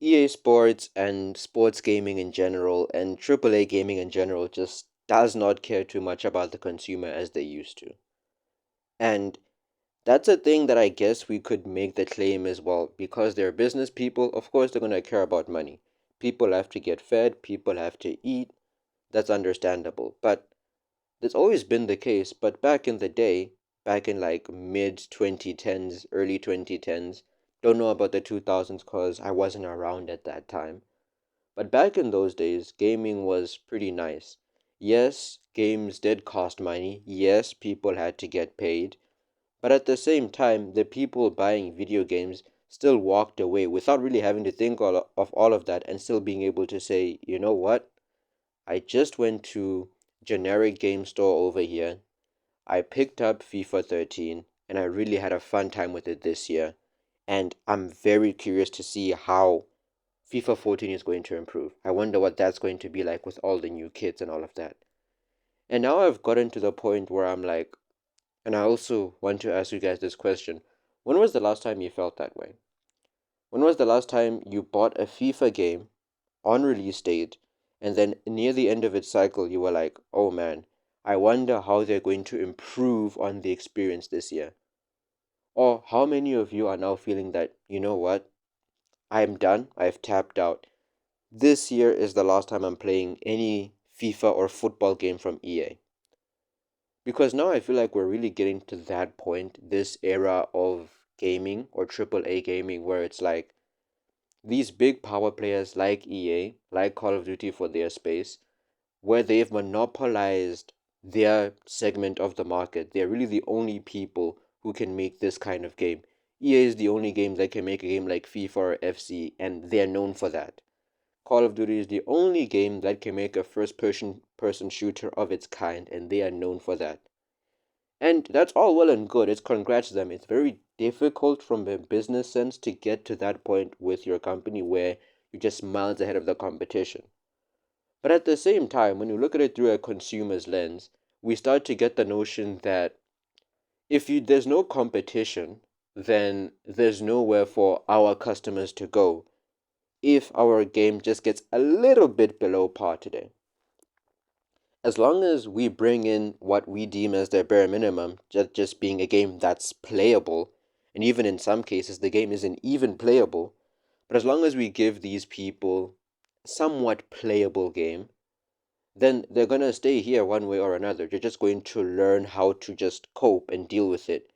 EA Sports and sports gaming in general and AAA gaming in general just does not care too much about the consumer as they used to. And that's a thing that I guess we could make the claim as well because they're business people. Of course, they're going to care about money. People have to get fed, people have to eat. That's understandable. But that's always been the case. But back in the day, back in like mid 2010s, early 2010s, don't know about the 2000s because I wasn't around at that time. But back in those days, gaming was pretty nice. Yes, games did cost money. Yes, people had to get paid. But at the same time, the people buying video games still walked away without really having to think of all of that and still being able to say, you know what? I just went to generic game store over here. I picked up FIFA 13 and I really had a fun time with it this year. And I'm very curious to see how FIFA 14 is going to improve. I wonder what that's going to be like with all the new kits and all of that. And now I've gotten to the point where I'm like, and I also want to ask you guys this question. When was the last time you felt that way? When was the last time you bought a FIFA game on release date and then near the end of its cycle you were like, oh man, I wonder how they're going to improve on the experience this year? Or how many of you are now feeling that, you know what, I'm done, I've tapped out. This year is the last time I'm playing any FIFA or football game from EA. Because now I feel like we're really getting to that point, this era of gaming or AAA gaming, where it's like these big power players like EA, like Call of Duty for their space, where they've monopolized their segment of the market. They're really the only people who can make this kind of game. EA is the only game that can make a game like FIFA or FC, and they're known for that. Call of Duty is the only game that can make a first person shooter of its kind, and they are known for that. And that's all well and good. It's congrats to them. It's very difficult from a business sense to get to that point with your company where you're just miles ahead of the competition. But at the same time, when you look at it through a consumer's lens, we start to get the notion that if there's no competition, then there's nowhere for our customers to go if our game just gets a little bit below par today. As long as we bring in what we deem as the bare minimum, just being a game that's playable, and even in some cases the game isn't even playable, but as long as we give these people a somewhat playable game, then they're gonna stay here one way or another. They're just going to learn how to just cope and deal with it.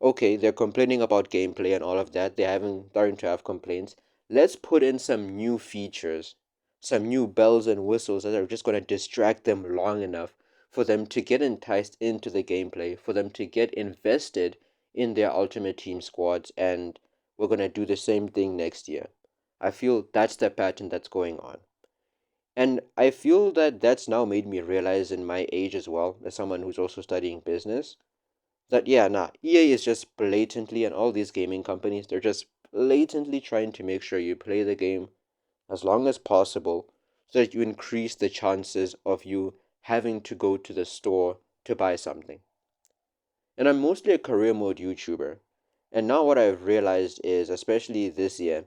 Okay, they're complaining about gameplay and all of that. They're starting to have complaints. Let's put in some new features, some new bells and whistles that are just going to distract them long enough for them to get enticed into the gameplay, for them to get invested in their Ultimate Team squads, and we're going to do the same thing next year. I feel that's the pattern that's going on. And I feel that that's now made me realize in my age as well, as someone who's also studying business, that yeah, nah, EA is just blatantly, and all these gaming companies, they're just blatantly trying to make sure you play the game as long as possible so that you increase the chances of you having to go to the store to buy something. And I'm mostly a career mode YouTuber. And now what I've realized is, especially this year,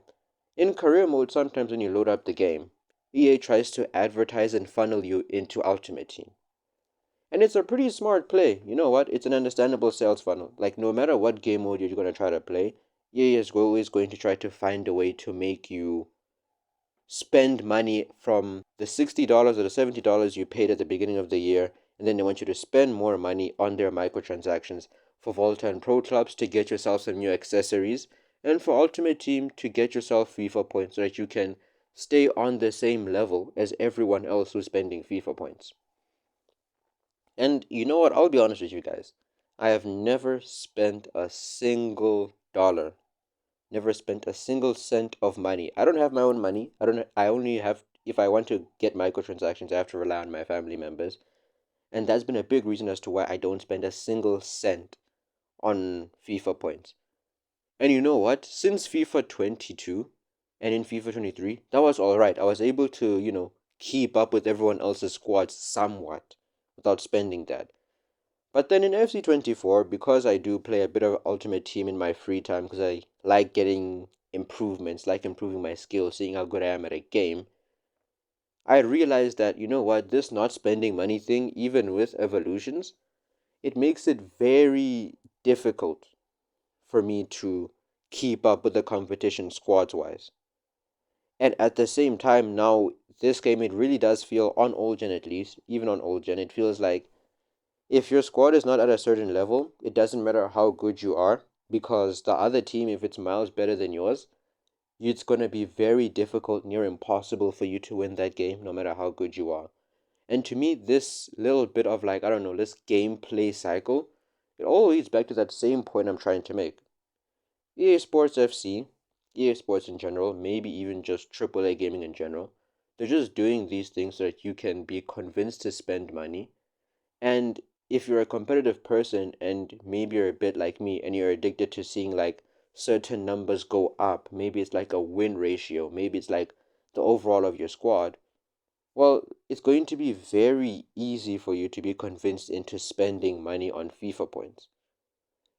in career mode, sometimes when you load up the game, EA tries to advertise and funnel you into Ultimate Team. And it's a pretty smart play. You know what? It's an understandable sales funnel. Like, no matter what game mode you're going to try to play, EA is always going to try to find a way to make you spend money from the $60 or the $70 you paid at the beginning of the year, and then they want you to spend more money on their microtransactions for Volta and Pro Clubs to get yourself some new accessories, and for Ultimate Team to get yourself FIFA points so that you can stay on the same level as everyone else who's spending FIFA points. And you know what? I'll be honest with you guys. I have never spent a single dollar, never spent a single cent of money. I don't have my own money. I only have, if I want to get microtransactions, I have to rely on my family members. And that's been a big reason as to why I don't spend a single cent on FIFA points. And you know what? Since FIFA 22 and in FIFA 23, that was all right. I was able to, keep up with everyone else's squads somewhat without spending that. But then in FC24, because I do play a bit of Ultimate Team in my free time, because I like getting improvements, like improving my skills, seeing how good I am at a game, I realized that, you know what, this not spending money thing, even with evolutions, it makes it very difficult for me to keep up with the competition squads wise. And at the same time, now this game, it really does feel on old gen, at least, even on old gen, it feels like if your squad is not at a certain level, it doesn't matter how good you are, because the other team, if it's miles better than yours, it's going to be very difficult, near impossible for you to win that game, no matter how good you are. And to me, this little bit of like, I don't know, this gameplay cycle, it all leads back to that same point I'm trying to make. EA Sports FC, EA Sports in general, maybe even just AAA gaming in general, they're just doing these things so that you can be convinced to spend money. And if you're a competitive person and maybe you're a bit like me and you're addicted to seeing like certain numbers go up, maybe it's like a win ratio, maybe it's like the overall of your squad, well, it's going to be very easy for you to be convinced into spending money on FIFA points.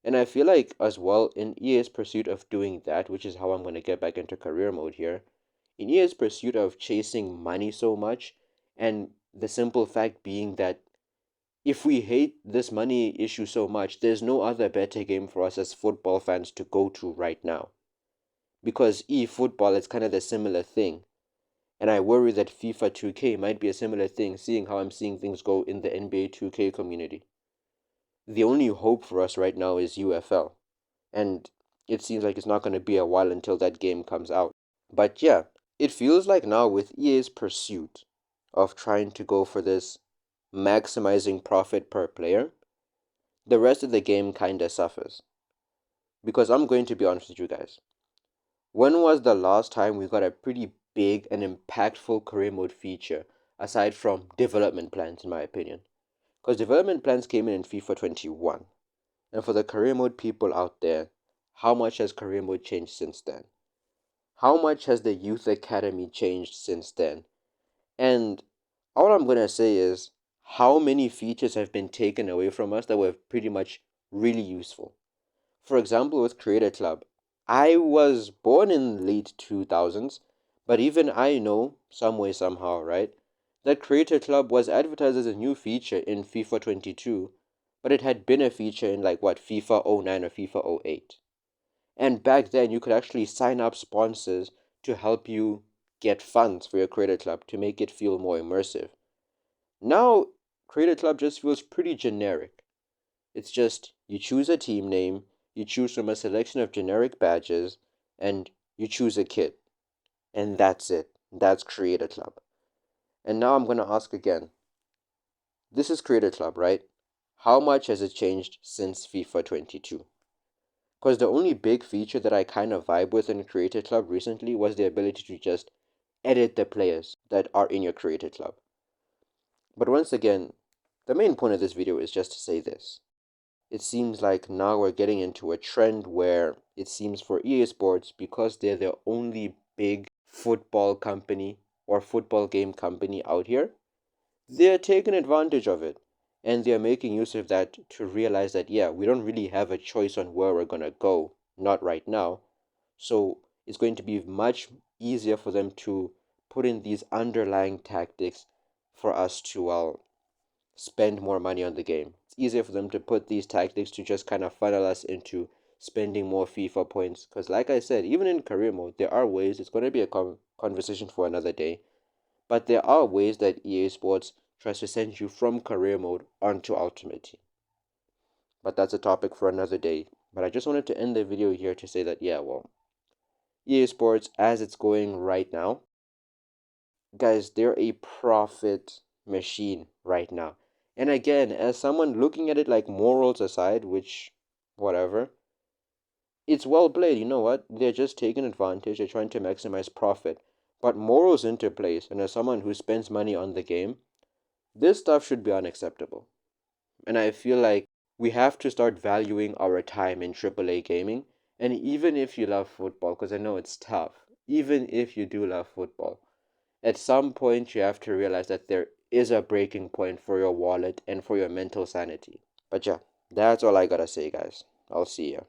And I feel like as well in EA's pursuit of doing that, which is how I'm going to get back into career mode here, in EA's pursuit of chasing money so much, and the simple fact being that if we hate this money issue so much, there's no other better game for us as football fans to go to right now. Because football is kind of the similar thing. And I worry that FIFA 2K might be a similar thing, seeing how I'm seeing things go in the NBA 2K community. The only hope for us right now is UFL. And it seems like it's not going to be a while until that game comes out. But yeah, it feels like now with EA's pursuit of trying to go for this maximizing profit per player, the rest of the game kinda suffers. Because I'm going to be honest with you guys. When was the last time we got a pretty big and impactful career mode feature, aside from development plans, in my opinion? Because development plans came in FIFA 21. And for the career mode people out there, how much has career mode changed since then? How much has the youth academy changed since then? And all I'm going to say is, how many features have been taken away from us that were pretty much really useful? For example, with Creator Club, I was born in late 2000s, but even I know, some way, somehow, right, that Creator Club was advertised as a new feature in FIFA 22, but it had been a feature in like what, FIFA '09 or FIFA '08. And back then, you could actually sign up sponsors to help you get funds for your Creator Club to make it feel more immersive. Now, Creator Club just feels pretty generic. It's just you choose a team name, you choose from a selection of generic badges, and you choose a kit. And that's it. That's Creator Club. And now I'm going to ask again. This is Creator Club, right? How much has it changed since FIFA 22? Because the only big feature that I kind of vibe with in Creator Club recently was the ability to just edit the players that are in your Creator Club. But once again, the main point of this video is just to say this. It seems like now we're getting into a trend where it seems for EA Sports, because they're the only big football company or football game company out here, they're taking advantage of it. And they're making use of that to realize that, yeah, we don't really have a choice on where we're going to go, not right now. So it's going to be much easier for them to put in these underlying tactics for us to, well, spend more money on the game. It's easier for them to put these tactics to just kind of funnel us into spending more FIFA points. Because, like I said, even in career mode, there are ways, it's going to be a conversation for another day, but there are ways that EA Sports tries to send you from career mode onto Ultimate Team. But that's a topic for another day. But I just wanted to end the video here to say that, yeah, well, EA Sports, as it's going right now, guys, they're a profit machine right now. And again, as someone looking at it like morals aside, which, whatever, it's well played. You know what? They're just taking advantage. They're trying to maximize profit. But morals into place. And as someone who spends money on the game, this stuff should be unacceptable. And I feel like we have to start valuing our time in AAA gaming. And even if you love football, because I know it's tough, even if you do love football, at some point you have to realize that there is a breaking point for your wallet and for your mental sanity. But yeah, that's all I gotta say, guys. I'll see ya.